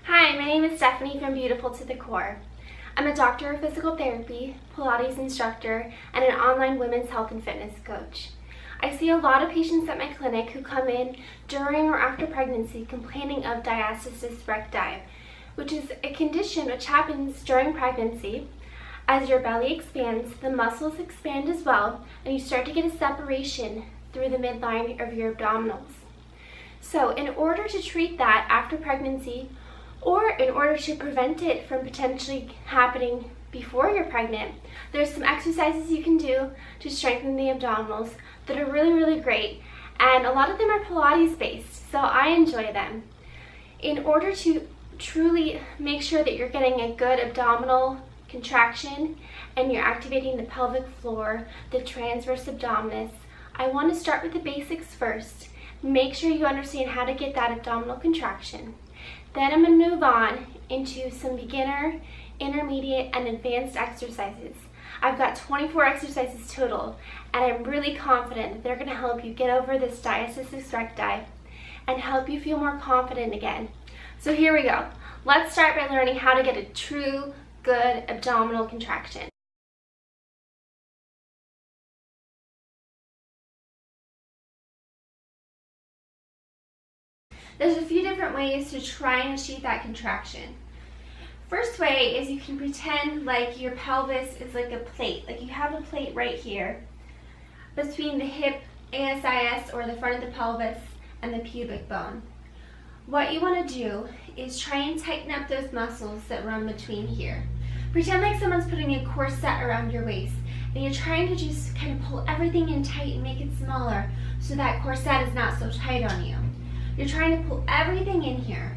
Hi, my name is Stephanie from Beautiful to the Core. I'm a doctor of physical therapy, Pilates instructor, and an online women's health and fitness coach. I see a lot of patients at my clinic who come in during or after pregnancy complaining of diastasis recti, which is a condition which happens during pregnancy. As your belly expands, the muscles expand as well, and you start to get a separation through the midline of your abdominals. So in order to treat that after pregnancy, or in order to prevent it from potentially happening before you're pregnant, there's some exercises you can do to strengthen the abdominals that are really great, and a lot of them are Pilates based, so I enjoy them. In order to truly make sure that you're getting a good abdominal contraction and you're activating the pelvic floor, the transverse abdominis, I want to start with the basics first. Make sure you understand how to get that abdominal contraction. Then I'm going to move on into some beginner, intermediate, and advanced exercises. I've got 24 exercises total, and I'm really confident that they're going to help you get over this diastasis recti and help you feel more confident again. So here we go. Let's start by learning how to get a true, good abdominal contraction. There's a few different ways to try and achieve that contraction. First way is you can pretend like your pelvis is like a plate, like you have a plate right here between the hip ASIS, or the front of the pelvis, and the pubic bone. What you want to do is try and tighten up those muscles that run between here. Pretend like someone's putting a corset around your waist, and you're trying to just kind of pull everything in tight and make it smaller so that corset is not so tight on you. You're trying to pull everything in here.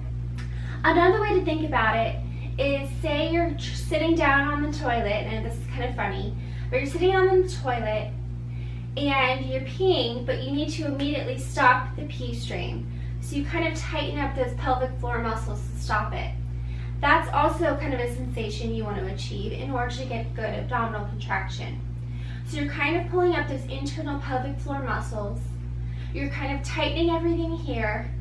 Another way to think about it is, say you're sitting down on the toilet, and this is kind of funny, but you're sitting on the toilet and you're peeing, but you need to immediately stop the pee stream. So you kind of tighten up those pelvic floor muscles to stop it. That's also kind of a sensation you want to achieve in order to get good abdominal contraction. So you're kind of pulling up those internal pelvic floor muscles. You're kind of tightening everything here.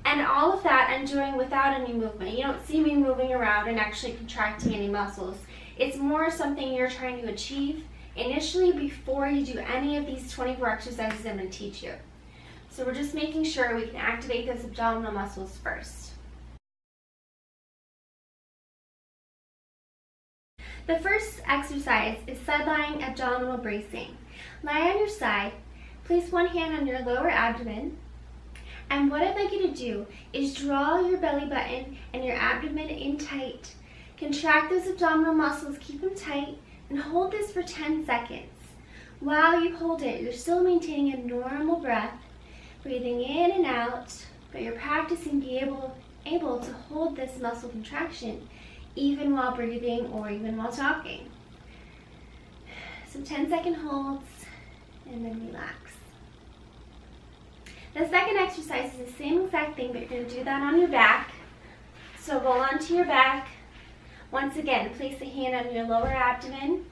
And all of that I'm doing without any movement. You don't see me moving around and actually contracting any muscles. It's more something you're trying to achieve initially before you do any of these 24 exercises I'm going to teach you. So we're just making sure we can activate those abdominal muscles first. The first exercise is side-lying abdominal bracing. Lie on your side. Place one hand on your lower abdomen, and what I'd like you to do is draw your belly button and your abdomen in tight. Contract those abdominal muscles, keep them tight, and hold this for 10 seconds. While you hold it, you're still maintaining a normal breath, breathing in and out, but you're practicing being able to hold this muscle contraction even while breathing or even while talking. So 10-second holds, and then relax. The second exercise is the same exact thing, but you're going to do that on your back. So roll onto your back. Once again, place a hand on your lower abdomen.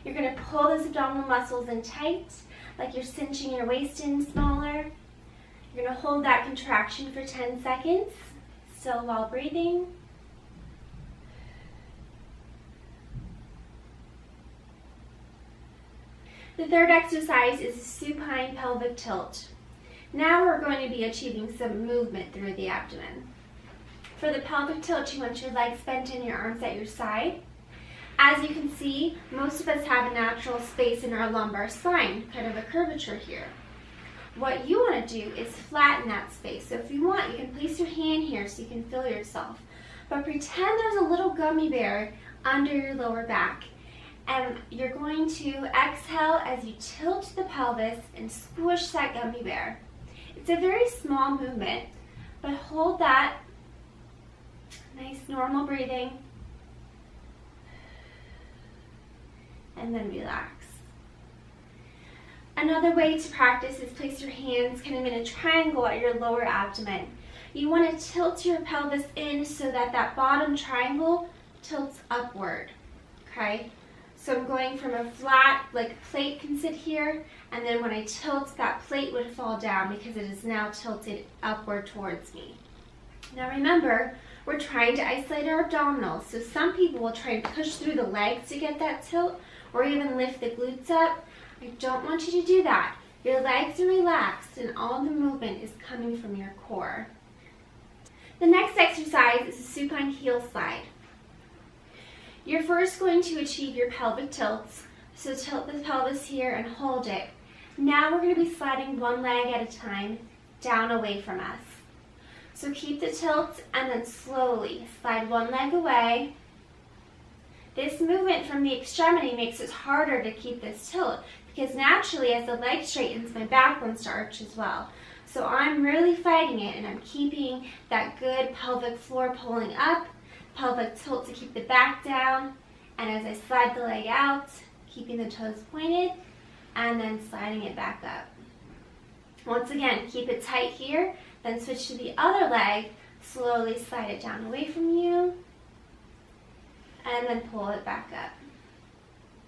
You're going to pull those abdominal muscles in tight, like you're cinching your waist in smaller. You're going to hold that contraction for 10 seconds, still while breathing. The third exercise is a supine pelvic tilt. Now we're going to be achieving some movement through the abdomen. For the pelvic tilt, you want your legs bent and your arms at your side. As you can see, most of us have a natural space in our lumbar spine, kind of a curvature here. What you want to do is flatten that space. So if you want, you can place your hand here so you can feel yourself. But pretend there's a little gummy bear under your lower back. And you're going to exhale as you tilt the pelvis and squish that gummy bear. It's a very small movement, but hold that. Nice normal breathing. And then relax. Another way to practice is place your hands kind of in a triangle at your lower abdomen. You want to tilt your pelvis in so that that bottom triangle tilts upward. Okay? So I'm going from a flat, like a plate can sit here, and then when I tilt, that plate would fall down because it is now tilted upward towards me. Now remember, we're trying to isolate our abdominals, so some people will try and push through the legs to get that tilt, or even lift the glutes up. I don't want you to do that. Your legs are relaxed and all the movement is coming from your core. The next exercise is a supine heel slide. You're first going to achieve your pelvic tilts, so tilt the pelvis here and hold it. Now we're going to be sliding one leg at a time down away from us. So keep the tilt and then slowly slide one leg away. This movement from the extremity makes it harder to keep this tilt because naturally as the leg straightens, my back wants to arch as well. So I'm really fighting it and I'm keeping that good pelvic floor pulling up, pelvic tilt to keep the back down, and as I slide the leg out, keeping the toes pointed and then sliding it back up. Once again, keep it tight here, then switch to the other leg, slowly slide it down away from you, and then pull it back up.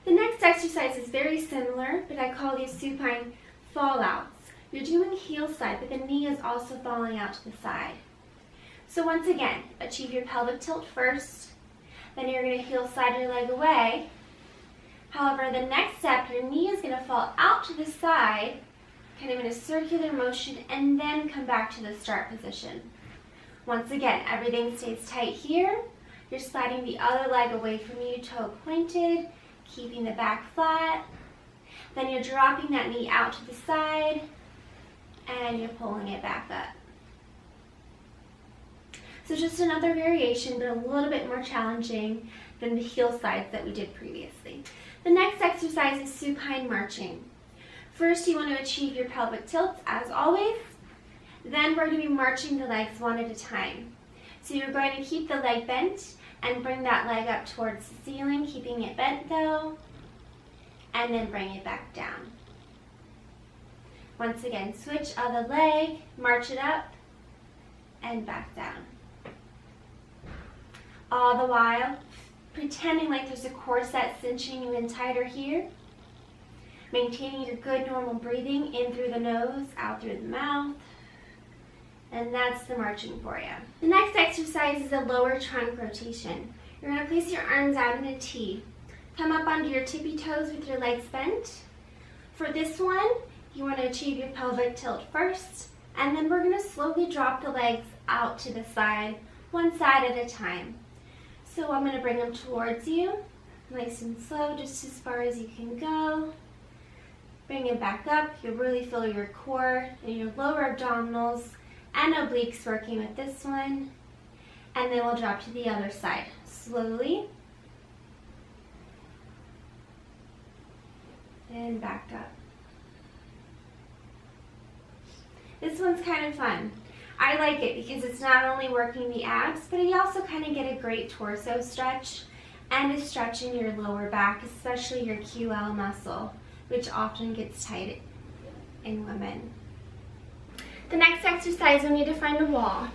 The next exercise is very similar, but I call these supine fallouts. You're doing heel slide, but the knee is also falling out to the side. So once again, achieve your pelvic tilt first, then you're going to heel slide your leg away. However, the next step, your knee is going to fall out to the side, kind of in a circular motion, and then come back to the start position. Once again, everything stays tight here. You're sliding the other leg away from you, toe pointed, keeping the back flat. Then you're dropping that knee out to the side, and you're pulling it back up. So just another variation, but a little bit more challenging than the heel slides that we did previously. The next exercise is supine marching. First, you want to achieve your pelvic tilts, as always. Then we're going to be marching the legs one at a time. So you're going to keep the leg bent and bring that leg up towards the ceiling, keeping it bent though, and then bring it back down. Once again, switch other leg, march it up, and back down. All the while, pretending like there's a corset cinching you in tighter here. Maintaining your good normal breathing in through the nose, out through the mouth. And that's the marching for you. The next exercise is a lower trunk rotation. You're going to place your arms out in a T. Come up onto your tippy toes with your legs bent. For this one, you want to achieve your pelvic tilt first, and then we're going to slowly drop the legs out to the side, one side at a time. So I'm going to bring them towards you, nice and slow, just as far as you can go. Bring it back up. You'll really feel your core and your lower abdominals and obliques working with this one. And then we'll drop to the other side slowly. And back up. This one's kind of fun. I like it because it's not only working the abs, but you also kind of get a great torso stretch and is stretching your lower back, especially your QL muscle, which often gets tight in women. The next exercise, we need to find a wall.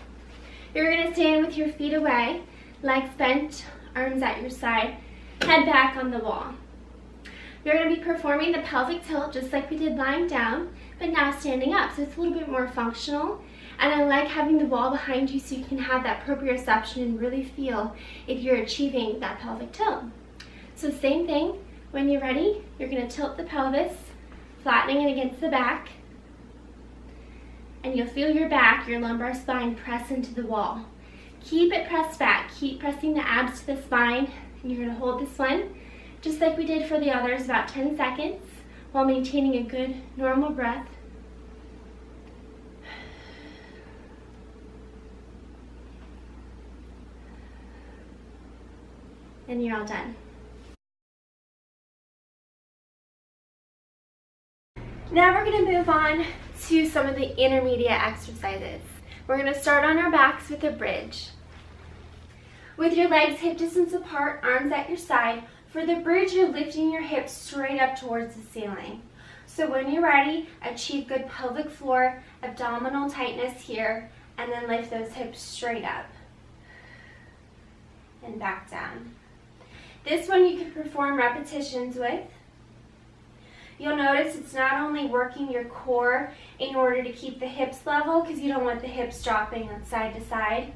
You're going to stand with your feet away, legs bent, arms at your side, head back on the wall. You're going to be performing the pelvic tilt just like we did lying down, but now standing up, so it's a little bit more functional. And I like having the wall behind you so you can have that proprioception and really feel if you're achieving that pelvic tilt. So same thing, when you're ready, you're going to tilt the pelvis, flattening it against the back, and you'll feel your back, your lumbar spine press into the wall. Keep it pressed back, keep pressing the abs to the spine, and you're going to hold this one, just like we did for the others, about 10 seconds, while maintaining a good normal breath. And you're all done. Now we're going to move on to some of the intermediate exercises. We're going to start on our backs with a bridge. With your legs hip distance apart, arms at your side, for the bridge you're lifting your hips straight up towards the ceiling. So when you're ready, achieve good pelvic floor, abdominal tightness here, and then lift those hips straight up and back down. This one you can perform repetitions with. You'll notice it's not only working your core in order to keep the hips level, because you don't want the hips dropping on side to side,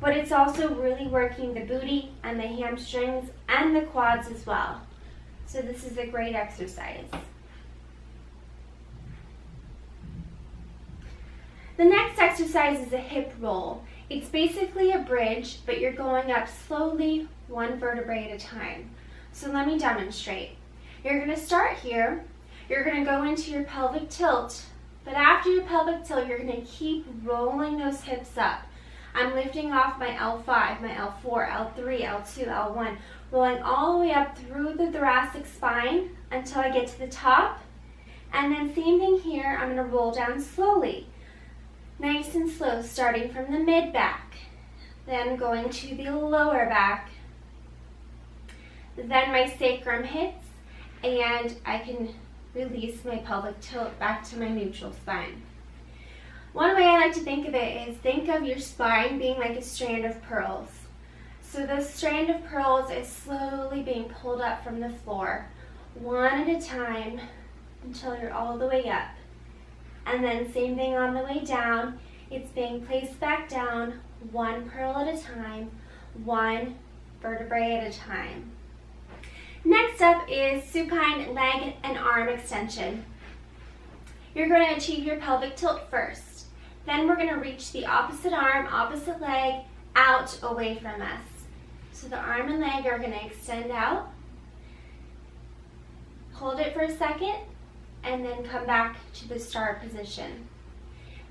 but it's also really working the booty and the hamstrings and the quads as well. So this is a great exercise. The next exercise is a hip roll. It's basically a bridge, but you're going up slowly, one vertebrae at a time. So let me demonstrate. You're going to start here. You're going to go into your pelvic tilt, but after your pelvic tilt, you're going to keep rolling those hips up. I'm lifting off my L5, my L4, L3, L2, L1, rolling all the way up through the thoracic spine until I get to the top. And then same thing here, I'm going to roll down slowly. Nice and slow, starting from the mid back, then going to the lower back. Then my sacrum hits, and I can release my pelvic tilt back to my neutral spine. One way I like to think of it is think of your spine being like a strand of pearls. So the strand of pearls is slowly being pulled up from the floor, one at a time, until you're all the way up. And then same thing on the way down, it's being placed back down, one pearl at a time, one vertebrae at a time. Next up is supine leg and arm extension. You're going to achieve your pelvic tilt first. Then we're going to reach the opposite arm, opposite leg, out away from us. So the arm and leg are going to extend out. Hold it for a second, and then come back to the start position.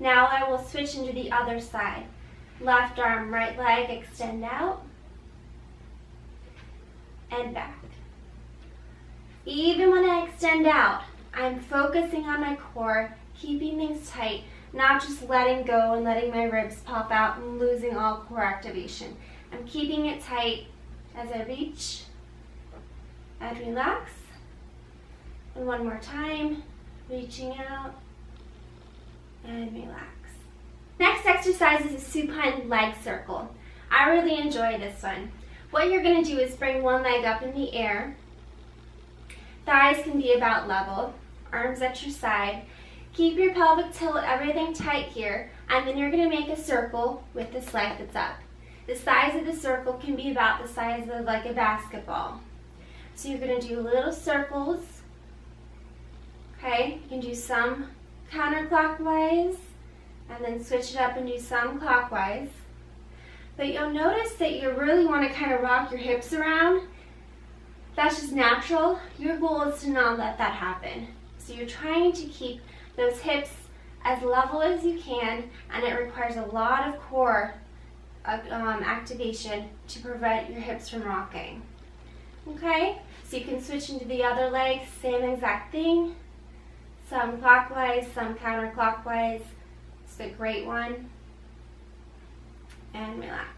Now I will switch into the other side. Left arm, right leg, extend out, and back. Even when I extend out, I'm focusing on my core, keeping things tight, not just letting go and letting my ribs pop out and losing all core activation. I'm keeping it tight as I reach and relax. And one more time, reaching out and relax. Next exercise is a supine leg circle. I really enjoy this one. What you're going to do is bring one leg up in the air. Thighs can be about level, arms at your side. Keep your pelvic tilt, everything tight here, and then you're going to make a circle with this leg that's up. The size of the circle can be about the size of like a basketball. So you're going to do little circles. Okay, you can do some counterclockwise and then switch it up and do some clockwise. But you'll notice that you really want to kind of rock your hips around. That's just natural. Your goal is to not let that happen. So you're trying to keep those hips as level as you can, and it requires a lot of core activation to prevent your hips from rocking. Okay, so you can switch into the other leg, same exact thing. Some clockwise, some counterclockwise. It's a great one. And relax.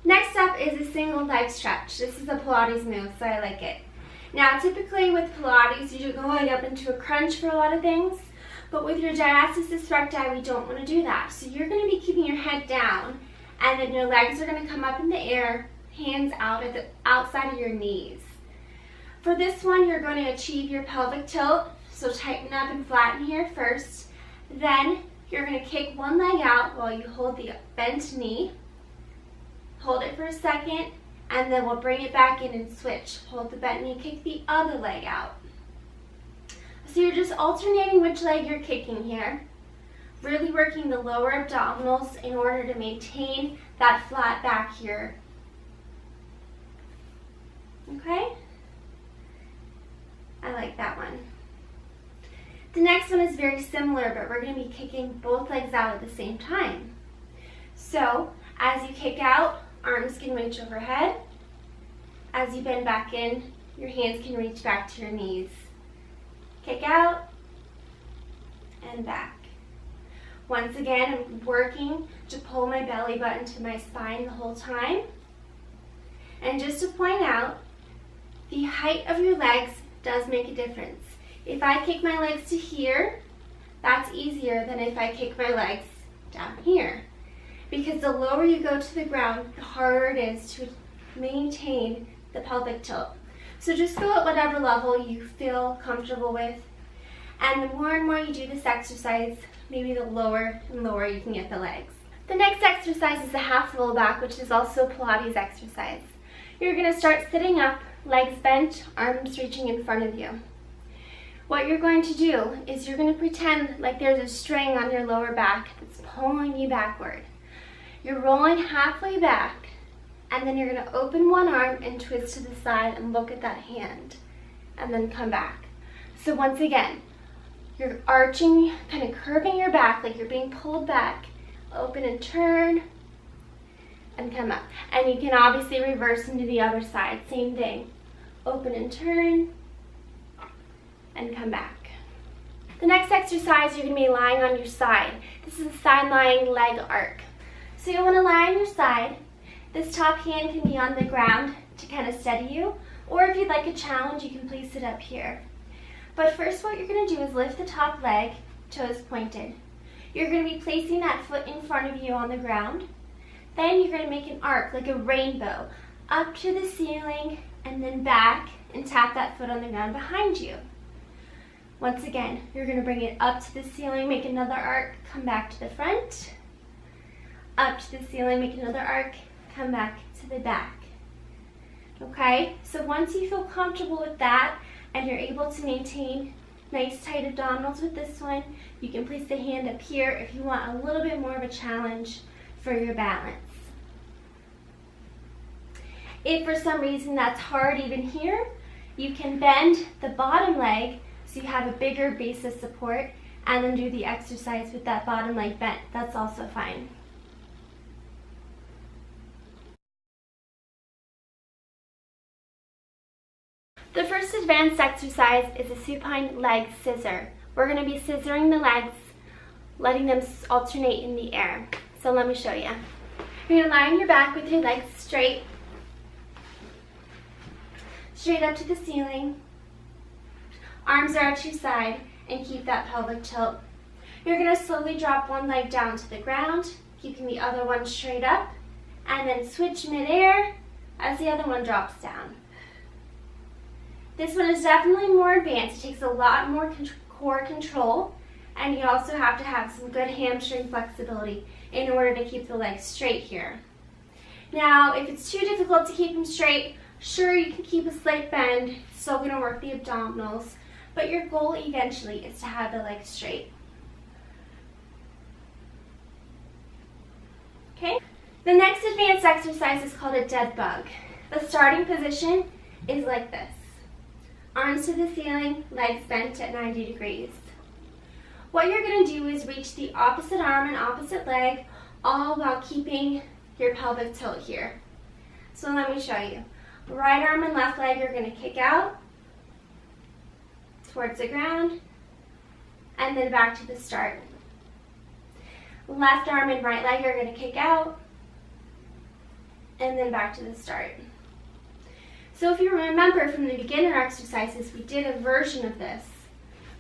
Next up is a single leg stretch. This is a Pilates move, so I like it. Now, typically with Pilates, you're going up into a crunch for a lot of things, but with your Diastasis Recti, we don't want to do that. So you're going to be keeping your head down, and then your legs are going to come up in the air, hands out at the outside of your knees. For this one, you're going to achieve your pelvic tilt, so tighten up and flatten here first. Then you're going to kick one leg out while you hold the bent knee. Hold it for a second, and then we'll bring it back in and switch. Hold the bent knee, kick the other leg out. So you're just alternating which leg you're kicking here. Really working the lower abdominals in order to maintain that flat back here. Okay? I like that one. The next one is very similar, but we're going to be kicking both legs out at the same time. So, as you kick out, arms can reach overhead. As you bend back in, your hands can reach back to your knees. Kick out and back. Once again, I'm working to pull my belly button to my spine the whole time. And just to point out, the height of your legs does make a difference. If I kick my legs to here, that's easier than if I kick my legs down here. Because the lower you go to the ground, the harder it is to maintain the pelvic tilt. So just go at whatever level you feel comfortable with. And the more and more you do this exercise, maybe the lower and lower you can get the legs. The next exercise is a half low back, which is also a Pilates exercise. You're going to start sitting up, legs bent, arms reaching in front of you. What you're going to do is you're going to pretend like there's a string on your lower back that's pulling you backward. You're rolling halfway back, and then you're going to open one arm and twist to the side and look at that hand, and then come back. So once again, you're arching, kind of curving your back like you're being pulled back, open and turn, and come up. And you can obviously reverse into the other side, same thing. Open and turn, and come back. The next exercise, you're going to be lying on your side. This is a side-lying leg arc. So you'll want to lie on your side. This top hand can be on the ground to kind of steady you, or if you'd like a challenge, you can place it up here. But first what you're going to do is lift the top leg, toes pointed. You're going to be placing that foot in front of you on the ground. Then you're going to make an arc, like a rainbow, up to the ceiling and then back and tap that foot on the ground behind you. Once again, you're going to bring it up to the ceiling, make another arc, come back to the front. Up to the ceiling, make another arc, come back to the back. Okay, so once you feel comfortable with that and you're able to maintain nice tight abdominals with this one, you can place the hand up here if you want a little bit more of a challenge for your balance. If for some reason that's hard even here, you can bend the bottom leg so you have a bigger base of support and then do the exercise with that bottom leg bent. That's also fine. The first advanced exercise is a supine leg scissor. We're going to be scissoring the legs, letting them alternate in the air. So let me show you. You're going to lie on your back with your legs straight up to the ceiling. Arms are at your side, and keep that pelvic tilt. You're going to slowly drop one leg down to the ground, keeping the other one straight up, and then switch midair as the other one drops down. This one is definitely more advanced. It takes a lot more core control, and you also have to have some good hamstring flexibility in order to keep the legs straight here. Now, if it's too difficult to keep them straight, sure, you can keep a slight bend. It's still going to work the abdominals, but your goal eventually is to have the legs straight. Okay? The next advanced exercise is called a dead bug. The starting position is like this. Arms to the ceiling, legs bent at 90 degrees. What you're going to do is reach the opposite arm and opposite leg, all while keeping your pelvic tilt here. So let me show you. Right arm and left leg are going to kick out towards the ground and then back to the start. Left arm and right leg are going to kick out and then back to the start. So if you remember from the beginner exercises, we did a version of this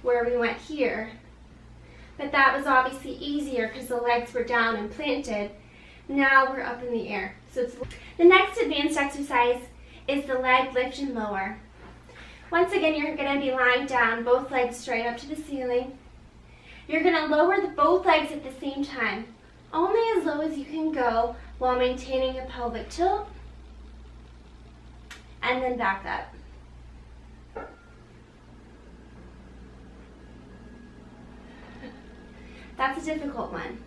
where we went here, but that was obviously easier because the legs were down and planted. Now we're up in the air. So the next advanced exercise is the leg lift and lower. Once again, you're going to be lying down, both legs straight up to the ceiling. You're going to lower both legs at the same time, only as low as you can go while maintaining a pelvic tilt, and then back up. That's a difficult one.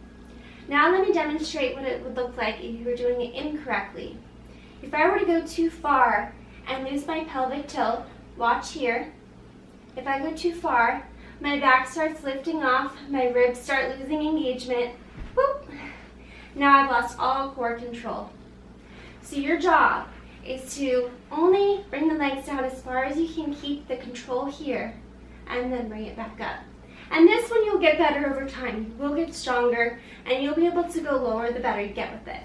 Now let me demonstrate what it would look like if you were doing it incorrectly. If I were to go too far and lose my pelvic tilt, watch here. If I go too far, my back starts lifting off, my ribs start losing engagement. Whoop! Now I've lost all core control. So your job is to only bring the legs down as far as you can, keep the control here, and then bring it back up. And this one you'll get better over time. You will get stronger, and you'll be able to go lower the better you get with it.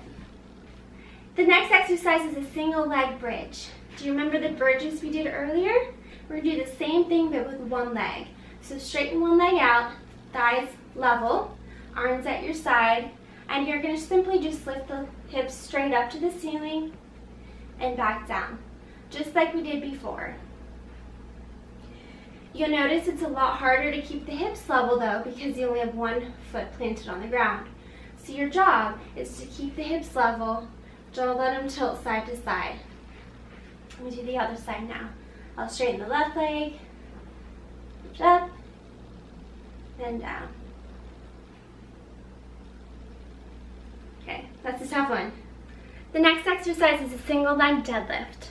The next exercise is a single leg bridge. Do you remember the bridges we did earlier? We're going to do the same thing but with one leg. So straighten one leg out, thighs level, arms at your side, and you're going to simply just lift the hips straight up to the ceiling and back down. just like we did before. You'll notice it's a lot harder to keep the hips level though because you only have one foot planted on the ground. So your job is to keep the hips level. Don't let them tilt side to side. Let me do the other side now. I'll straighten the left leg, lift up, then down. Okay, that's a tough one. The next exercise is a single leg deadlift.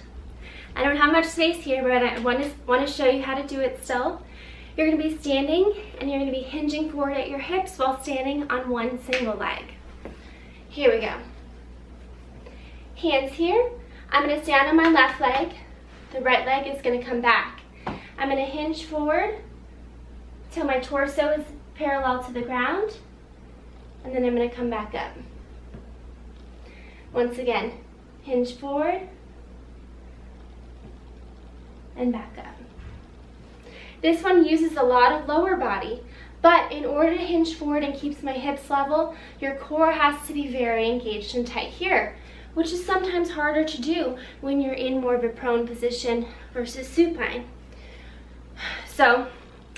I don't have much space here, but I want to show you how to do it still. You're going to be standing and you're going to be hinging forward at your hips while standing on one single leg. Here we go. Hands here. I'm going to stand on my left leg. The right leg is going to come back. I'm going to hinge forward till my torso is parallel to the ground, and then I'm going to come back up. Once again, hinge forward and back up. This one uses a lot of lower body, but in order to hinge forward and keeps my hips level, your core has to be very engaged and tight here, which is sometimes harder to do when you're in more of a prone position versus supine. So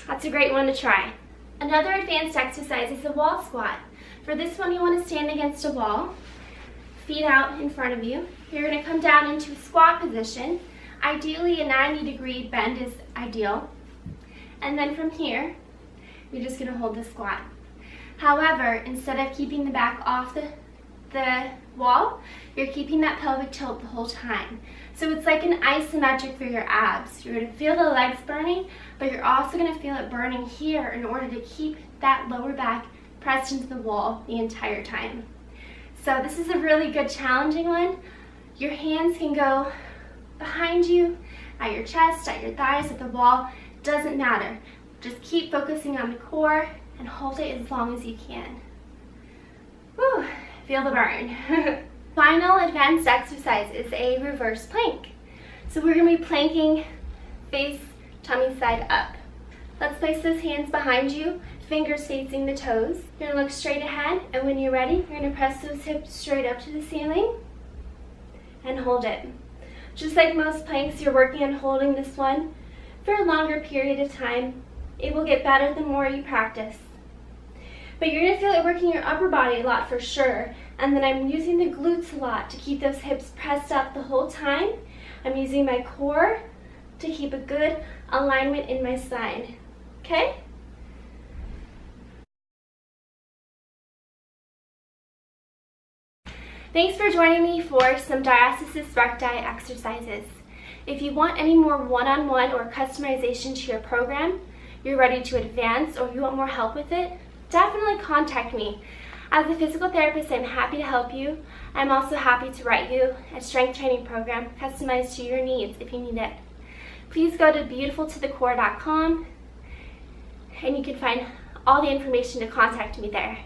that's a great one to try. Another advanced exercise is the wall squat. For this one, you want to stand against a wall, feet out in front of you. You're going to come down into a squat position. Ideally, a 90-degree bend is ideal. And then from here, you're just going to hold the squat. However, instead of keeping the back off the wall, you're keeping that pelvic tilt the whole time. So it's like an isometric for your abs. You're going to feel the legs burning, but you're also going to feel it burning here in order to keep that lower back pressed into the wall the entire time. So this is a really good challenging one. Your hands can go behind you, at your chest, at your thighs, at the wall. Doesn't matter. Just keep focusing on the core and hold it as long as you can. Whew, feel the burn. Final advanced exercise is a reverse plank. So we're going to be planking face, tummy side up. Let's place those hands behind you, fingers facing the toes. You're going to look straight ahead, and when you're ready, you're going to press those hips straight up to the ceiling and hold it. Just like most planks, you're working on holding this one for a longer period of time. It will get better the more you practice. But you're going to feel it working your upper body a lot for sure. And then I'm using the glutes a lot to keep those hips pressed up the whole time. I'm using my core to keep a good alignment in my spine. Okay? Thanks for joining me for some Diastasis Recti exercises. If you want any more one-on-one or customization to your program, you're ready to advance, or you want more help with it, definitely contact me. As a physical therapist, I'm happy to help you. I'm also happy to write you a strength training program customized to your needs if you need it. Please go to beautifultothecore.com and you can find all the information to contact me there.